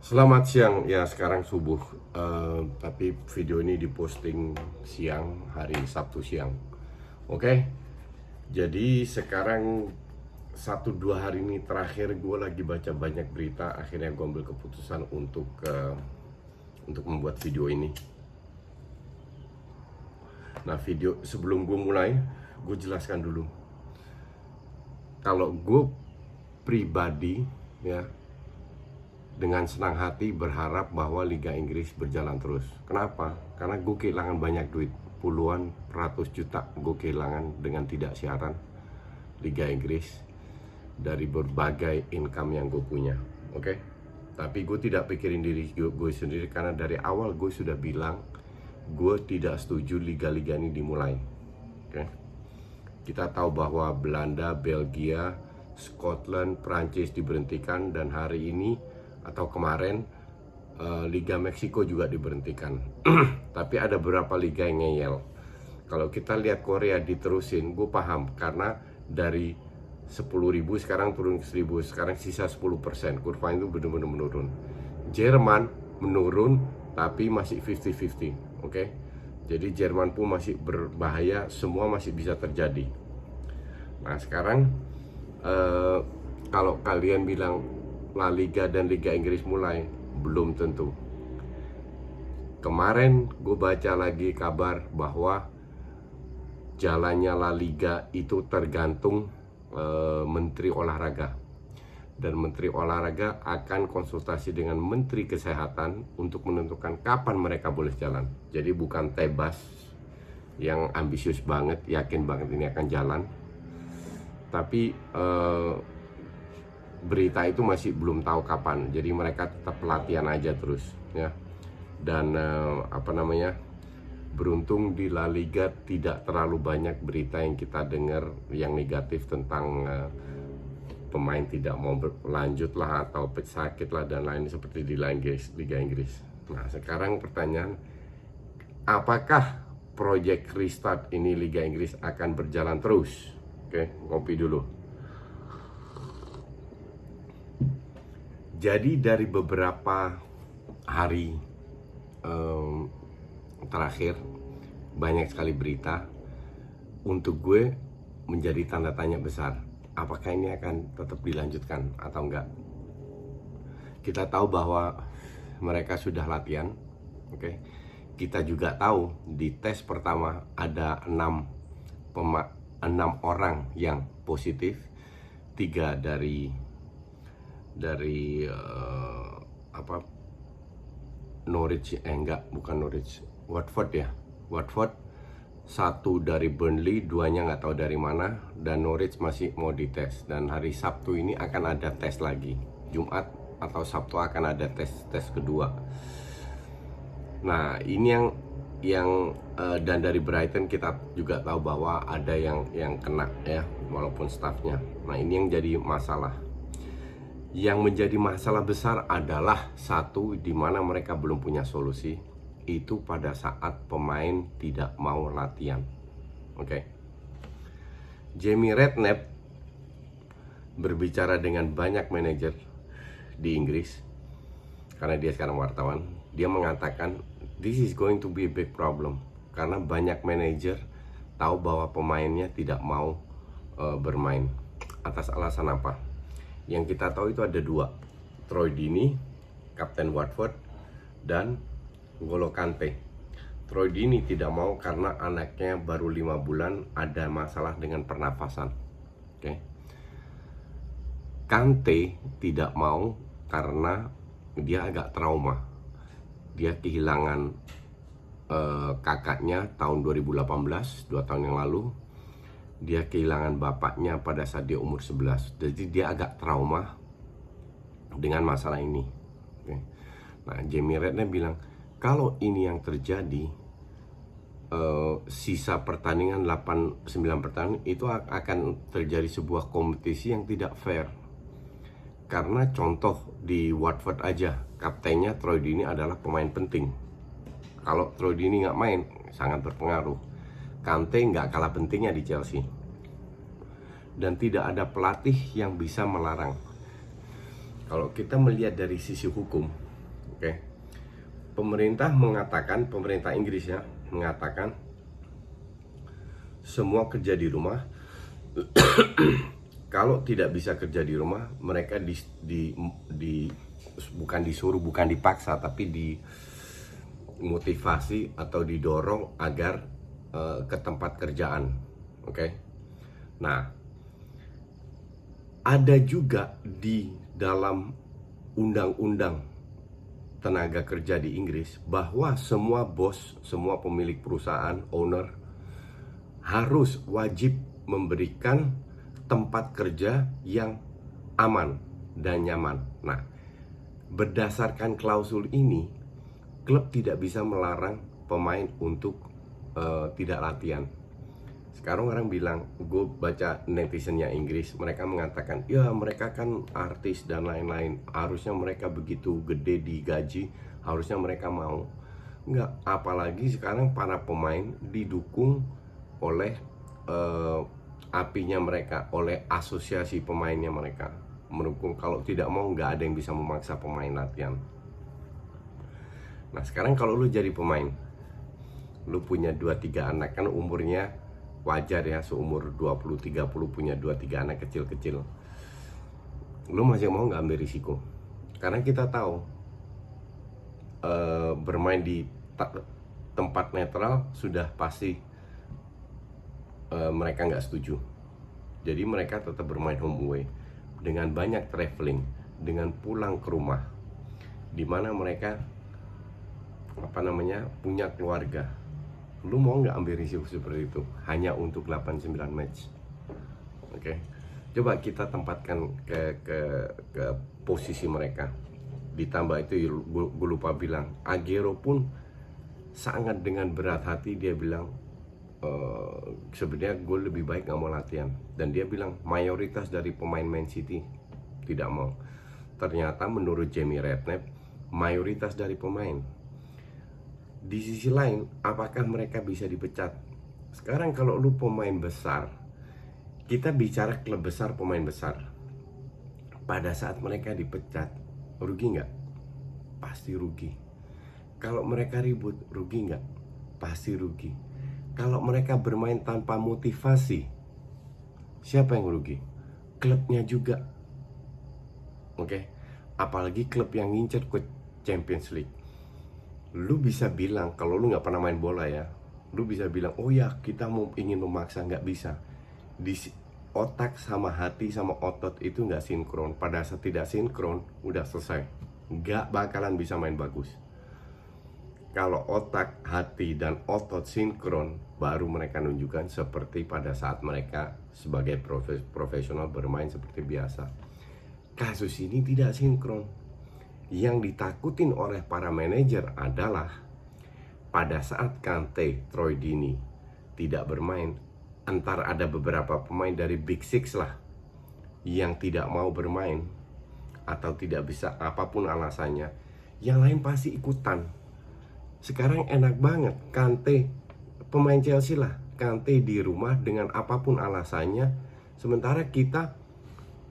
Selamat siang, ya sekarang subuh. Tapi video ini diposting siang, hari Sabtu siang. Oke, jadi sekarang 1-2 hari ini terakhir gue lagi baca banyak berita. Akhirnya gue ambil keputusan untuk membuat video ini. Nah, video sebelum gue mulai, gue jelaskan dulu. Kalau gue pribadi, ya, dengan senang hati berharap bahwa Liga Inggris berjalan terus. Kenapa? Karena gue kehilangan banyak duit, puluhan ratus juta gue kehilangan dengan tidak siaran Liga Inggris dari berbagai income yang gue punya. Oke? Tapi gue tidak pikirin diri gue sendiri, karena dari awal gue sudah bilang gue tidak setuju liga-liga ini dimulai. Oke? Kita tahu bahwa Belanda, Belgia, Scotland, Prancis diberhentikan, dan hari ini atau kemarin Liga Meksiko juga diberhentikan. Tapi ada beberapa liga yang ngeyel. Kalau kita lihat Korea diterusin, gue paham, karena dari 10.000 sekarang turun ke 1.000, sekarang sisa 10%. Kurva itu benar-benar menurun. Jerman menurun tapi masih 50-50. Oke? Jadi Jerman pun masih berbahaya, semua masih bisa terjadi. Nah sekarang kalau kalian bilang La Liga dan Liga Inggris mulai, belum tentu. Kemarin gue baca lagi kabar bahwa jalannya La Liga itu tergantung Menteri Olahraga. Dan Menteri Olahraga akan konsultasi dengan Menteri Kesehatan untuk menentukan kapan mereka boleh jalan. Jadi bukan Tebas yang ambisius banget, yakin banget ini akan jalan. Tapi berita itu masih belum tahu kapan, jadi mereka tetap pelatihan aja terus, ya. Dan beruntung di La Liga tidak terlalu banyak berita yang kita dengar yang negatif tentang pemain tidak mau berlanjut lah, atau sakit lah dan lain seperti di Liga Inggris. Nah sekarang pertanyaan, apakah proyek restart ini Liga Inggris akan berjalan terus? Oke, ngopi dulu. Jadi dari beberapa hari terakhir banyak sekali berita, untuk gue menjadi tanda tanya besar. Apakah ini akan tetap dilanjutkan atau enggak? Kita tahu bahwa mereka sudah latihan. Oke. Kita juga tahu di tes pertama ada 6 orang yang positif, 3 dari Norwich, bukan Norwich, Watford ya, Watford. 1 dari Burnley, 2-nya nggak tahu dari mana, dan Norwich masih mau dites. Dan hari Sabtu ini akan ada tes lagi, Jumat atau Sabtu akan ada tes kedua. Nah ini yang dan dari Brighton kita juga tahu bahwa ada yang kena, ya, walaupun staffnya. Nah ini yang jadi masalah. Yang menjadi masalah besar adalah satu, di mana mereka belum punya solusi, itu pada saat pemain tidak mau latihan. Oke. Jamie Redknapp berbicara dengan banyak manajer di Inggris, karena dia sekarang wartawan. Dia mengatakan this is going to be a big problem, karena banyak manajer tahu bahwa pemainnya tidak mau bermain. Atas alasan apa? Yang kita tahu itu ada 2, Troy Deeney, Kapten Watford, dan N'Golo Kante. Troy Deeney tidak mau karena anaknya baru 5 bulan ada masalah dengan pernafasan. Oke. Kante tidak mau karena dia agak trauma. Dia kehilangan kakaknya tahun 2018, 2 tahun yang lalu. Dia kehilangan bapaknya pada saat dia umur 11. Jadi dia agak trauma dengan masalah ini. Oke. Nah Jamie Redknapp bilang, kalau ini yang terjadi, sisa pertandingan 8-9 pertandingan itu akan terjadi sebuah kompetisi yang tidak fair. Karena contoh di Watford aja, kaptennya Troy Deeney adalah pemain penting. Kalau Troy Deeney nggak main, sangat berpengaruh. Kante nggak kalah pentingnya di Chelsea. Dan tidak ada pelatih yang bisa melarang. Kalau kita melihat dari sisi hukum, Oke. Pemerintah Inggris ya mengatakan semua kerja di rumah. Kalau tidak bisa kerja di rumah, mereka bukan disuruh, bukan dipaksa, tapi dimotivasi atau didorong agar ke tempat kerjaan. Oke. Nah, ada juga di dalam undang-undang tenaga kerja di Inggris bahwa semua bos, semua pemilik perusahaan, owner harus wajib memberikan tempat kerja yang aman dan nyaman. Nah, berdasarkan klausul ini, klub tidak bisa melarang pemain untuk tidak latihan. Sekarang orang bilang, gue baca netizennya Inggris, mereka mengatakan, ya mereka kan artis dan lain-lain, harusnya mereka begitu gede digaji, harusnya mereka mau. Enggak, apalagi sekarang para pemain didukung oleh apinya mereka, oleh asosiasi pemainnya mereka mendukung. Kalau tidak mau, nggak ada yang bisa memaksa pemain latihan. Nah sekarang kalau lu jadi pemain, lu punya 2-3 anak, kan umurnya wajar ya, seumur 20-30 punya 2-3 anak kecil-kecil. Lu masih mau nggak ambil risiko? Karena kita tahu bermain di tempat netral sudah pasti mereka nggak setuju. Jadi mereka tetap bermain home away dengan banyak traveling, dengan pulang ke rumah, dimana mereka punya keluarga. Lu mau nggak ambil risiko seperti itu hanya untuk 8-9 match? Oke. Coba kita tempatkan ke posisi mereka. Ditambah itu gue lupa bilang, Aguero pun sangat dengan berat hati dia bilang, sebenarnya gue lebih baik nggak mau latihan. Dan dia bilang mayoritas dari pemain Man City tidak mau. Ternyata menurut Jamie Redknapp, mayoritas dari pemain. Di sisi lain, apakah mereka bisa dipecat? Sekarang kalau lu pemain besar, kita bicara klub besar, pemain besar, pada saat mereka dipecat, rugi nggak? Pasti rugi. Kalau mereka ribut, rugi nggak? Pasti rugi. Kalau mereka bermain tanpa motivasi, siapa yang rugi? Klubnya juga. Oke. Apalagi klub yang ngincer ke Champions League. Lu bisa bilang, kalau lu nggak pernah main bola ya, lu bisa bilang, oh ya kita ingin memaksa. Nggak bisa. Di otak sama hati sama otot itu nggak sinkron. Pada saat tidak sinkron, udah selesai. Nggak bakalan bisa main bagus. Kalau otak, hati, dan otot sinkron, baru mereka nunjukkan seperti pada saat mereka sebagai profesional bermain seperti biasa. Kasus ini tidak sinkron. Yang ditakutin oleh para manajer adalah pada saat Kante, Troy Deeney tidak bermain, entar ada beberapa pemain dari Big Six lah yang tidak mau bermain atau tidak bisa, apapun alasannya, yang lain pasti ikutan. Sekarang enak banget, Kante, pemain Chelsea lah, Kante di rumah dengan apapun alasannya, sementara kita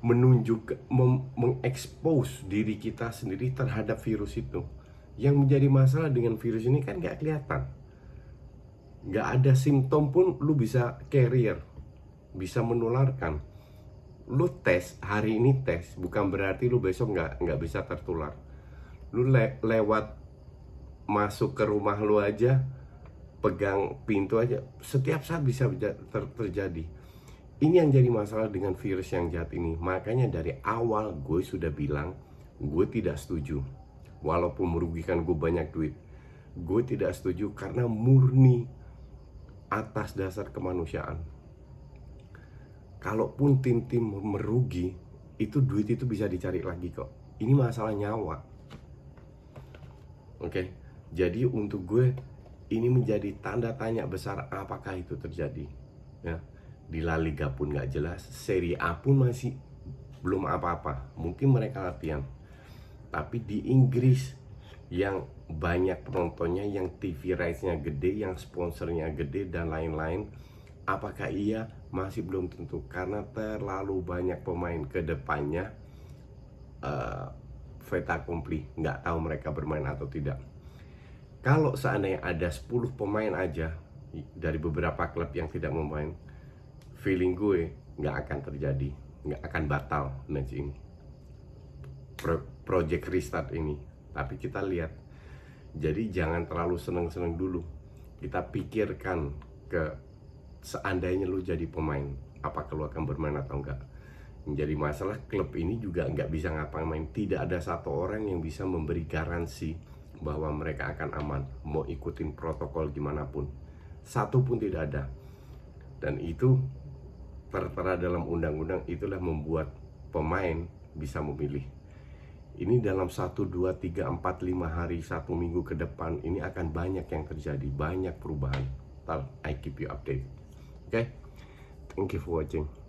mengekspos diri kita sendiri terhadap virus itu. Yang menjadi masalah dengan virus ini kan gak kelihatan, gak ada simptom pun lu bisa carrier, bisa menularkan. Lu tes, hari ini tes, bukan berarti lu besok gak bisa tertular. Lu lewat masuk ke rumah lu aja, pegang pintu aja, setiap saat bisa terjadi. Ini yang jadi masalah dengan virus yang jahat ini. Makanya dari awal gue sudah bilang, gue tidak setuju. Walaupun merugikan gue banyak duit, gue tidak setuju karena murni atas dasar kemanusiaan. Kalaupun tim-tim merugi, itu duit itu bisa dicari lagi kok. Ini masalah nyawa. Oke. Jadi untuk gue ini menjadi tanda tanya besar, apakah itu terjadi ya. Di La Liga pun nggak jelas, Serie A pun masih belum apa-apa, mungkin mereka latihan. Tapi di Inggris yang banyak penontonnya, yang TV rights-nya gede, yang sponsornya gede dan lain-lain, apakah iya? Masih belum tentu, karena terlalu banyak pemain ke depannya. fait accompli, nggak tahu mereka bermain atau tidak. Kalau seandainya ada 10 pemain aja dari beberapa klub yang tidak memain, feeling gue nggak akan terjadi, nggak akan batal match ini, project restart ini. Tapi kita lihat, jadi jangan terlalu seneng-seneng dulu. Kita pikirkan ke seandainya lu jadi pemain, apakah lu akan bermain atau enggak. Menjadi masalah klub ini juga nggak bisa ngapa-ngapain. Tidak ada satu orang yang bisa memberi garansi bahwa mereka akan aman, mau ikutin protokol gimana pun. Satu pun tidak ada. Dan itu tertera dalam undang-undang, itulah membuat pemain bisa memilih. Ini dalam 1, 2, 3, 4, 5 hari, 1 minggu ke depan, ini akan banyak yang terjadi, banyak perubahan. I keep you update. Okay? Thank you for watching.